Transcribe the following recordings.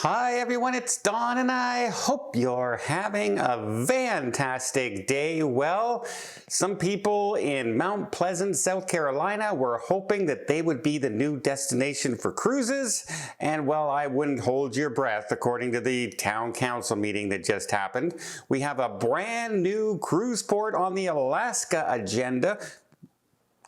Hi everyone, it's Don and I hope you're having a fantastic day. Well, some people in Mount Pleasant, South Carolina were hoping that they would be the new destination for cruises, and well, I wouldn't hold your breath according to the town council meeting that just happened. We have a brand new cruise port on the Alaska agenda.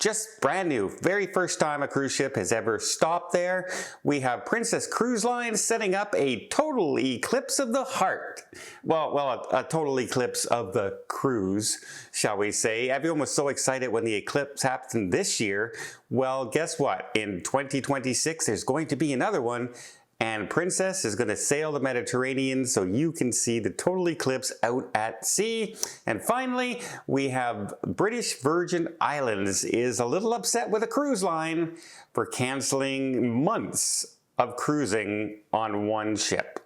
Just brand new, very first time a cruise ship has ever stopped there. We have Princess Cruise Line setting up a total eclipse of the heart. Well, a total eclipse of the cruise, shall we say. Everyone was so excited when the eclipse happened this year. Well, guess what? In 2026, there's going to be another one. And Princess is going to sail the Mediterranean so you can see the total eclipse out at sea. And finally, we have British Virgin Islands is a little upset with a cruise line for canceling months of cruising on one ship.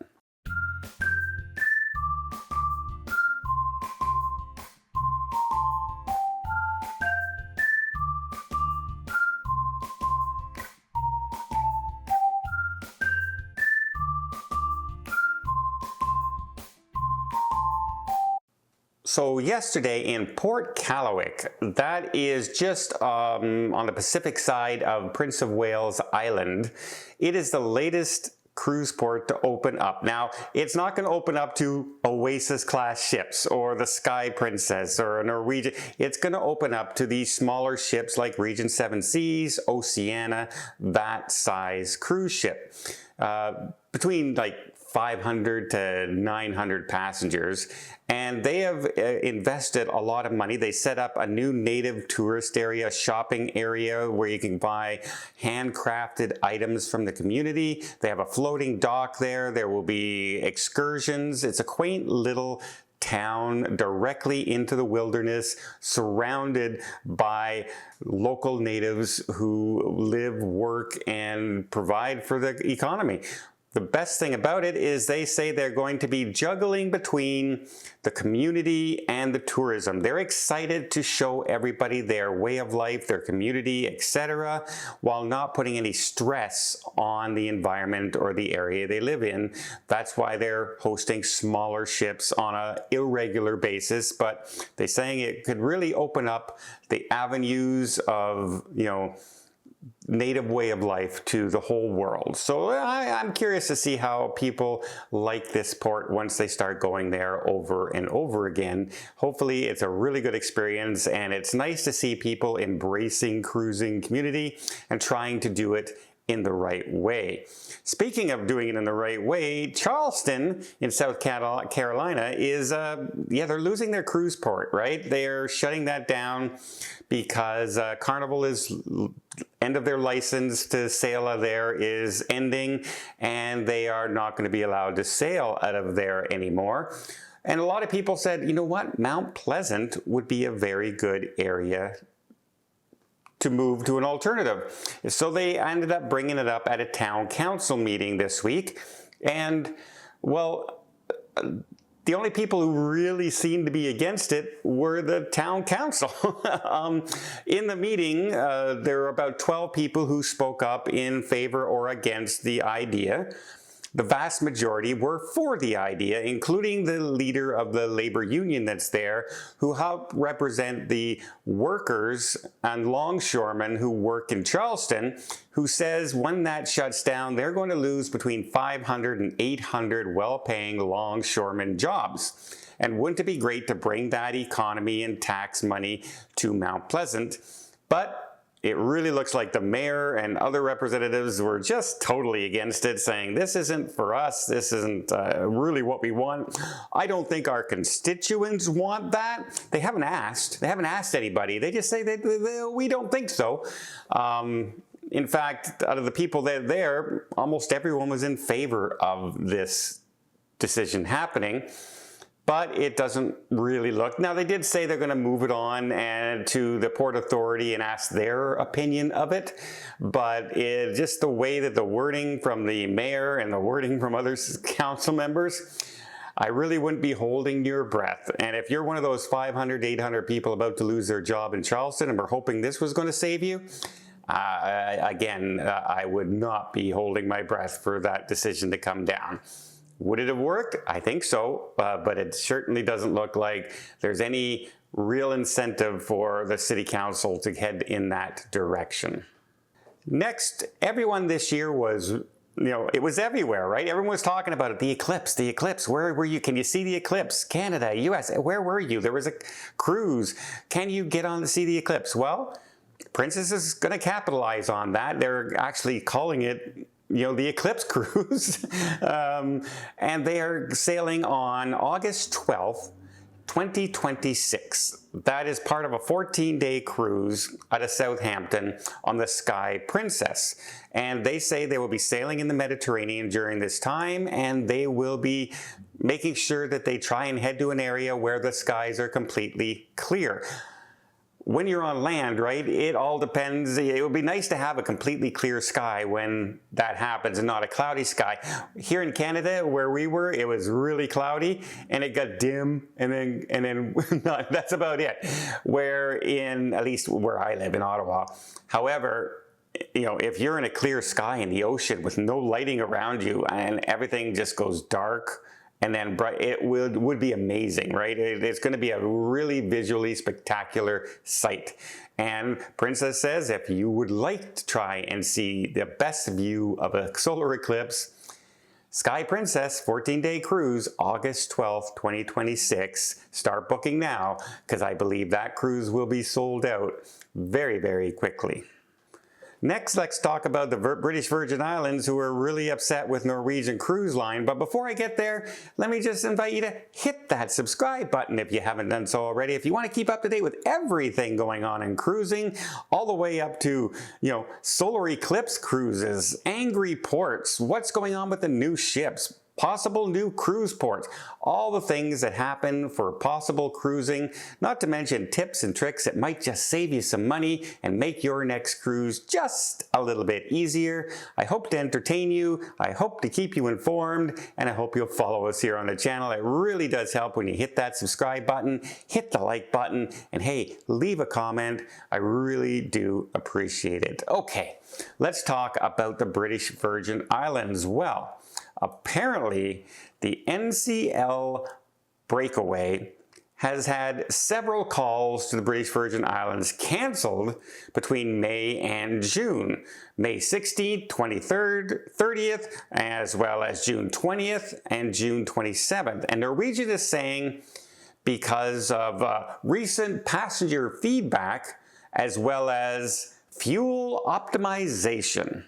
So yesterday in Port Callowhick, that is just on the Pacific side of Prince of Wales Island, it is the latest cruise port to open up. Now, it's not going to open up to Oasis class ships or the Sky Princess or a Norwegian. It's going to open up to these smaller ships like Regent Seven Seas, Oceania, that size cruise ship. Between like 500 to 900 passengers, and they have invested a lot of money. They set up a new native tourist area, shopping area where you can buy handcrafted items from the community. They have a floating dock there. There will be excursions. It's a quaint little town directly into the wilderness, surrounded by local natives who live, work, and provide for the economy. The best thing about it is they say they're going to be juggling between the community and the tourism. They're excited to show everybody their way of life, their community, etc., while not putting any stress on the environment or the area they live in. That's why they're hosting smaller ships on an irregular basis, but they're saying it could really open up the avenues of, native way of life to the whole world. So I'm curious to see how people like this port once they start going there over and over again. Hopefully it's a really good experience, and it's nice to see people embracing cruising community and trying to do it in the right way. Speaking of doing it in the right way, Charleston in South Carolina is, they're losing their cruise port, right? They're shutting that down because Carnival is end of their license to sail out of there is ending, and they are not going to be allowed to sail out of there anymore. And a lot of people said, you know what, Mount Pleasant would be a very good area to move to an alternative. So they ended up bringing it up at a town council meeting this week. And well, the only people who really seemed to be against it were the town council. In the meeting, there were about 12 people who spoke up in favor or against the idea. The vast majority were for the idea, including the leader of the labor union that's there, who help represent the workers and longshoremen who work in Charleston, who says when that shuts down, they're going to lose between 500 and 800 well-paying longshoremen jobs. And wouldn't it be great to bring that economy and tax money to Mount Pleasant? But it really looks like the mayor and other representatives were just totally against it, saying this isn't for us, this isn't really what we want. I don't think our constituents want that. They haven't asked anybody. They just say that we don't think so. In fact, out of the people that are there, almost everyone was in favor of this decision happening. But it doesn't really look. Now, they did say they're going to move it on and to the Port Authority and ask their opinion of it. But just the way that the wording from the mayor and the wording from other council members, I really wouldn't be holding your breath. And if you're one of those 500, 800 people about to lose their job in Charleston and we're hoping this was going to save you, Again, I would not be holding my breath for that decision to come down. Would it have worked? I think so, but it certainly doesn't look like there's any real incentive for the city council to head in that direction. Next, everyone this year was, it was everywhere, right? Everyone was talking about it. The eclipse. Where were you? Can you see the eclipse? Canada, US, where were you? There was a cruise. Can you get on to see the eclipse? Well, Princess is going to capitalize on that. They're actually calling it, the Eclipse Cruise. And they are sailing on August 12th, 2026. That is part of a 14-day cruise out of Southampton on the Sky Princess. And they say they will be sailing in the Mediterranean during this time, and they will be making sure that they try and head to an area where the skies are completely clear. When you're on land, right, it all depends. It would be nice to have a completely clear sky when that happens and not a cloudy sky. Here in Canada, where we were, it was really cloudy and it got dim, and then that's about it. Where at least where I live in Ottawa. However, if you're in a clear sky in the ocean with no lighting around you and everything just goes dark, and then bright, it would be amazing, right? It's going to be a really visually spectacular sight. And Princess says if you would like to try and see the best view of a solar eclipse, Sky Princess 14-day cruise, August 12th, 2026. Start booking now, because I believe that cruise will be sold out very, very quickly. Next, let's talk about the British Virgin Islands, who are really upset with Norwegian Cruise Line. But before I get there, let me just invite you to hit that subscribe button if you haven't done so already. If you want to keep up to date with everything going on in cruising, all the way up to, solar eclipse cruises, angry ports, what's going on with the new ships, possible new cruise ports, all the things that happen for possible cruising, not to mention tips and tricks that might just save you some money and make your next cruise just a little bit easier. I hope to entertain you, I hope to keep you informed, and I hope you'll follow us here on the channel. It really does help when you hit that subscribe button, hit the like button, and hey, leave a comment. I really do appreciate it. Okay, let's talk about the British Virgin Islands. Well, apparently, the NCL breakaway has had several calls to the British Virgin Islands cancelled between May and June. May 16th, 23rd, 30th, as well as June 20th and June 27th. And Norwegian is saying because of recent passenger feedback as well as fuel optimization.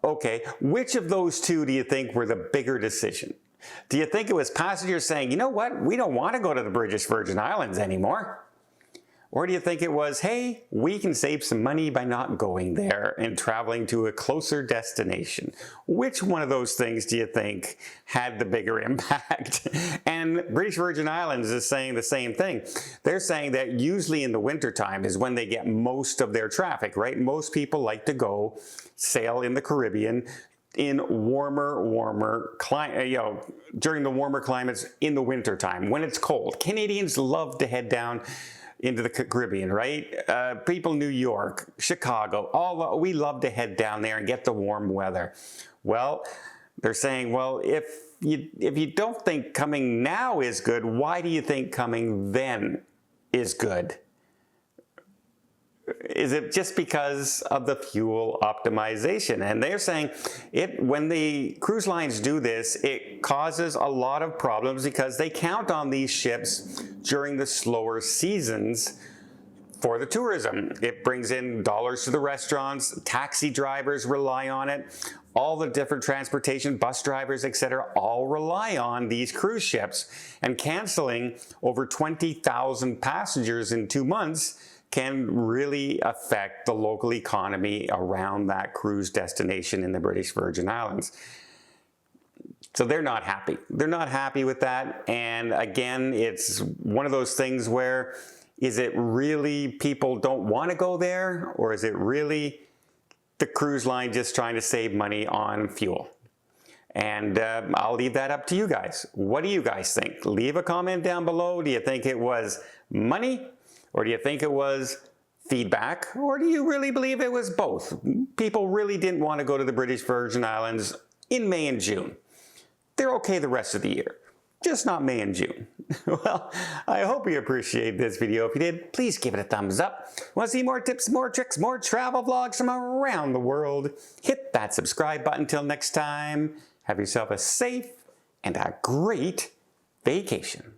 Okay, which of those two do you think were the bigger decision? Do you think it was passengers saying, you know what, we don't want to go to the British Virgin Islands anymore? Or do you think it was, hey, we can save some money by not going there and traveling to a closer destination? Which one of those things do you think had the bigger impact? And British Virgin Islands is saying the same thing. They're saying that usually in the wintertime is when they get most of their traffic, right? Most people like to go sail in the Caribbean in warmer climate, during the warmer climates in the wintertime when it's cold. Canadians love to head down into the Caribbean, right? People New York, Chicago, we love to head down there and get the warm weather. Well, they're saying, well, if you don't think coming now is good, why do you think coming then is good? Is it just because of the fuel optimization? And they're saying when the cruise lines do this, it causes a lot of problems because they count on these ships during the slower seasons for the tourism. It brings in dollars to the restaurants, taxi drivers rely on it, all the different transportation, bus drivers, etc., all rely on these cruise ships. And canceling over 20,000 passengers in 2 months can really affect the local economy around that cruise destination in the British Virgin Islands. So they're not happy. They're not happy with that. And again, it's one of those things where, is it really people don't want to go there? Or is it really the cruise line just trying to save money on fuel? And I'll leave that up to you guys. What do you guys think? Leave a comment down below. Do you think it was money? Or do you think it was feedback, or do you really believe it was both? People really didn't want to go to the British Virgin Islands in May and June. They're okay the rest of the year, just not May and June. Well, I hope you appreciate this video. If you did, please give it a thumbs up. Want to see more tips, more tricks, more travel vlogs from around the world? Hit that subscribe button. Till next time, have yourself a safe and a great vacation.